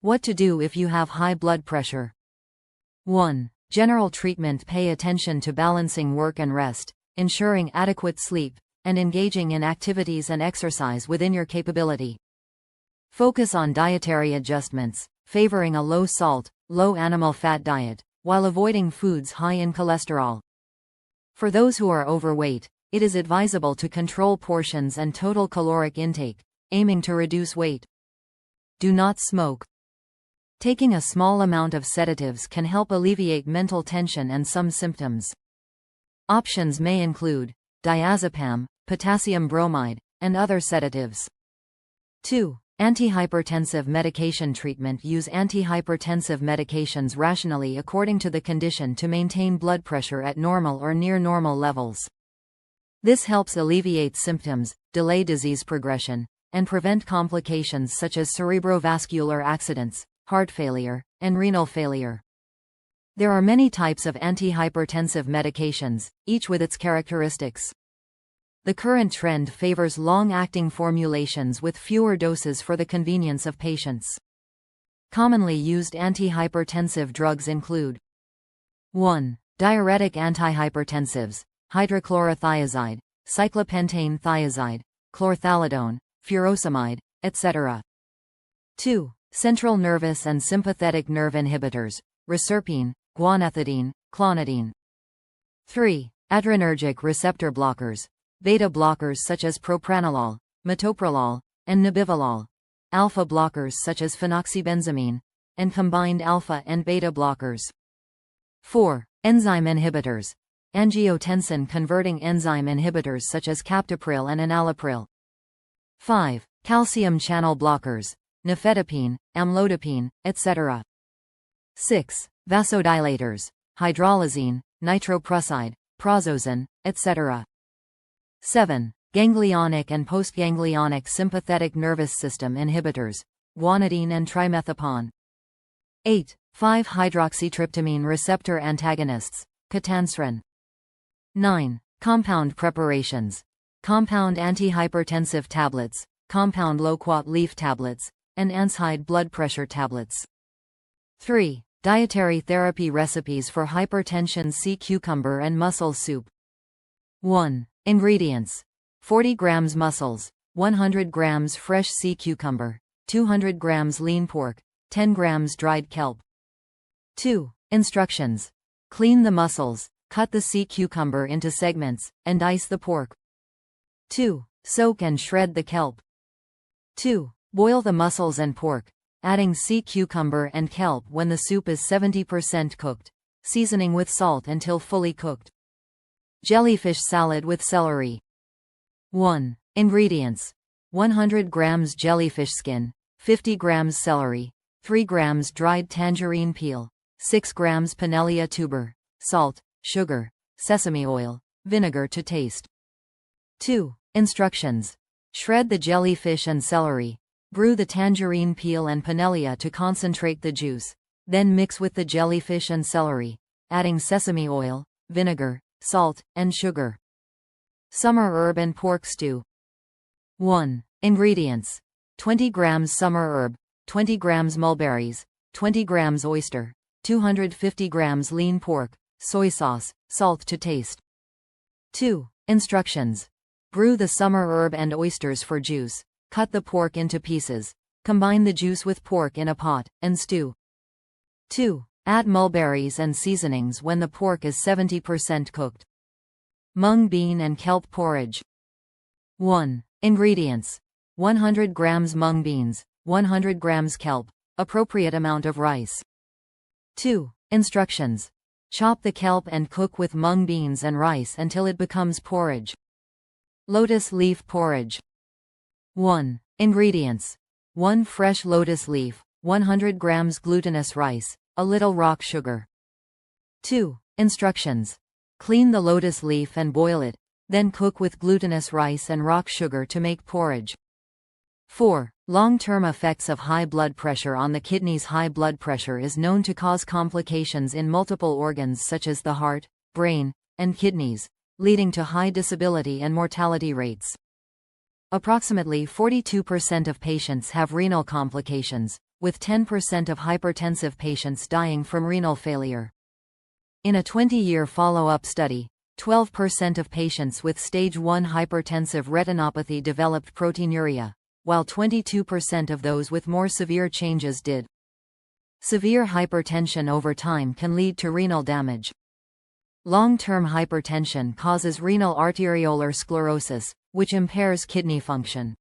What to do if you have high blood pressure. 1. General treatment. Pay attention to balancing work and rest, ensuring adequate sleep, and engaging in activities and exercise within your capability. Focus on dietary adjustments, favoring a low-salt, low-animal fat diet, while avoiding foods high in cholesterol. For those who are overweight, it is advisable to control portions and total caloric intake, aiming to reduce weight. Do not smoke. Taking a small amount of sedatives can help alleviate mental tension and some symptoms. Options may include diazepam, potassium bromide, and other sedatives. 2. Antihypertensive medication treatment. Use antihypertensive medications rationally according to the condition to maintain blood pressure at normal or near normal levels. This helps alleviate symptoms, delay disease progression, and prevent complications such as cerebrovascular accidents, heart failure, and renal failure. There are many types of antihypertensive medications, each with its characteristics. The current trend favors long-acting formulations with fewer doses for the convenience of patients. Commonly used antihypertensive drugs include 1. Diuretic antihypertensives, hydrochlorothiazide, cyclopentane thiazide, chlorthalidone, furosemide, etc. 2. Central nervous and sympathetic nerve inhibitors, reserpine, guanethidine, clonidine. 3. Adrenergic receptor blockers, beta blockers such as propranolol, metoprolol, and nebivolol, alpha blockers such as phenoxybenzamine, and combined alpha and beta blockers. 4. Enzyme inhibitors, angiotensin-converting enzyme inhibitors such as captopril and enalapril. 5. Calcium channel blockers, nifedipine, amlodipine, etc. 6. Vasodilators, hydralazine, nitroprusside, prazosin, etc. 7. Ganglionic and postganglionic sympathetic nervous system inhibitors, guanidine and trimethopon. 8. 5-hydroxytryptamine receptor antagonists, ketanserin. 9. Compound preparations, compound antihypertensive tablets, compound loquat leaf tablets, and anhydrous blood pressure tablets. 3. Dietary therapy recipes for hypertension. Sea cucumber and mussel soup. 1. Ingredients: 40 grams mussels, 100 grams fresh sea cucumber, 200 grams lean pork, 10 grams dried kelp. 2. Instructions: clean the mussels, cut the sea cucumber into segments, and dice the pork. 2. Soak and shred the kelp. 2. Boil the mussels and pork, adding sea cucumber and kelp when the soup is 70% cooked, seasoning with salt until fully cooked. Jellyfish salad with celery. 1. Ingredients: 100 grams jellyfish skin, 50 grams celery, 3 grams dried tangerine peel, 6 grams Pinellia tuber, salt, sugar, sesame oil, vinegar to taste. 2. Instructions: shred the jellyfish and celery, brew the tangerine peel and Pinellia to concentrate the juice, then mix with the jellyfish and celery, adding sesame oil, vinegar, salt, and sugar. Summer herb and pork stew. 1. Ingredients: 20 grams summer herb, 20 grams mulberries, 20 grams oyster, 250 grams lean pork, soy sauce, salt to taste. 2. Instructions: brew the summer herb and oysters for juice, cut the pork into pieces, combine the juice with pork in a pot, and stew. 2. Add mulberries and seasonings when the pork is 70% cooked. Mung bean and kelp porridge. 1. Ingredients: 100 grams mung beans, 100 grams kelp, appropriate amount of rice. 2. Instructions: chop the kelp and cook with mung beans and rice until it becomes porridge. Lotus leaf porridge. 1. Ingredients: 1 fresh lotus leaf, 100 grams glutinous rice, a little rock sugar. 2. Instructions: clean the lotus leaf and boil it, then cook with glutinous rice and rock sugar to make porridge. 4. Long-term effects of high blood pressure on the kidneys. High blood pressure is known to cause complications in multiple organs such as the heart, brain, and kidneys, leading to high disability and mortality rates. Approximately 42% of patients have renal complications, with 10% of hypertensive patients dying from renal failure. In a 20-year follow-up study, 12% of patients with stage 1 hypertensive retinopathy developed proteinuria, while 22% of those with more severe changes did. Severe hypertension over time can lead to renal damage. Long-term hypertension causes renal arteriolar sclerosis, which impairs kidney function.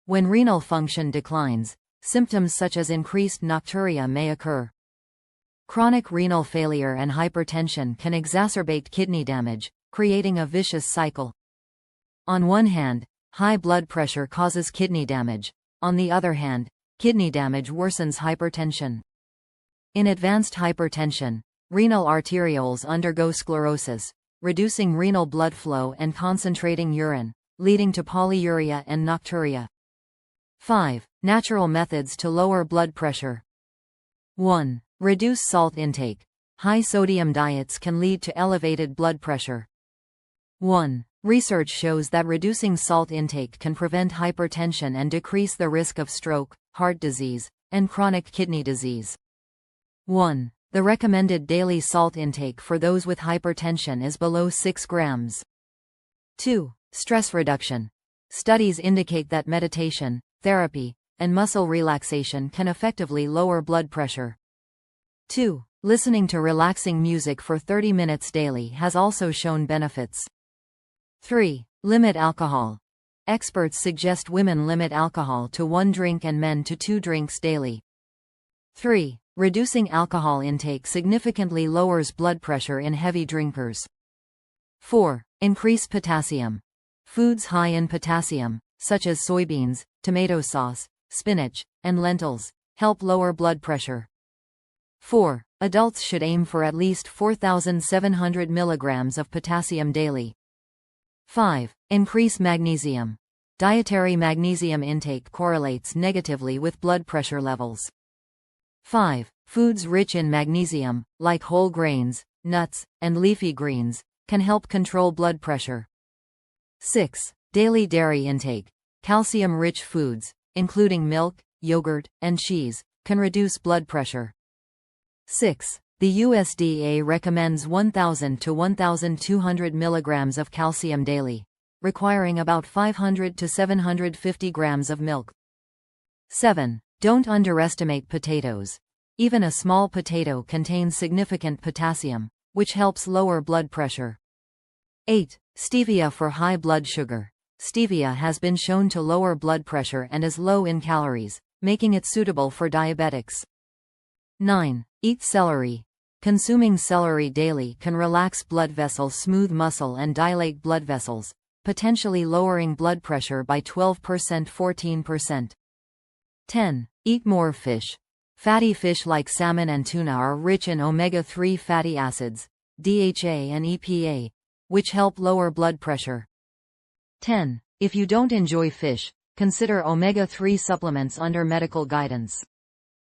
When renal function declines, symptoms such as increased nocturia may occur. Chronic renal failure and hypertension can exacerbate kidney damage, creating a vicious cycle. On one hand, high blood pressure causes kidney damage. On the other hand, kidney damage worsens hypertension. In advanced hypertension, renal arterioles undergo sclerosis, reducing renal blood flow and concentrating urine, leading to polyuria and nocturia. 5. Natural methods to lower blood pressure. 1. Reduce salt intake. High sodium diets can lead to elevated blood pressure. 1. Research shows that reducing salt intake can prevent hypertension and decrease the risk of stroke, heart disease, and chronic kidney disease. 1. The recommended daily salt intake for those with hypertension is below 6 grams. 2. Stress reduction. Studies indicate that meditation, therapy, and muscle relaxation can effectively lower blood pressure. 2. Listening to relaxing music for 30 minutes daily has also shown benefits. 3. Limit alcohol. Experts suggest women limit alcohol to 1 drink and men to 2 drinks daily. 3. Reducing alcohol intake significantly lowers blood pressure in heavy drinkers. 4. Increase potassium. Foods high in potassium, such as soybeans, tomato sauce, spinach, and lentils, help lower blood pressure. 4. Adults should aim for at least 4,700 mg of potassium daily. 5. Increase magnesium. Dietary magnesium intake correlates negatively with blood pressure levels. 5. Foods rich in magnesium, like whole grains, nuts, and leafy greens, can help control blood pressure. 6. Daily dairy intake. Calcium-rich foods, including milk, yogurt, and cheese, can reduce blood pressure. 6. The USDA recommends 1,000 to 1,200 mg of calcium daily, requiring about 500 to 750 grams of milk. 7. Don't underestimate potatoes. Even a small potato contains significant potassium, which helps lower blood pressure. 8. Stevia for high blood sugar. Stevia has been shown to lower blood pressure and is low in calories, making it suitable for diabetics. 9. Eat celery. Consuming celery daily can relax blood vessels, smooth muscle, and dilate blood vessels, potentially lowering blood pressure by 12–14%. 10. Eat more fish. Fatty fish like salmon and tuna are rich in omega-3 fatty acids, DHA and EPA, which help lower blood pressure. 10. If you don't enjoy fish, consider omega-3 supplements under medical guidance.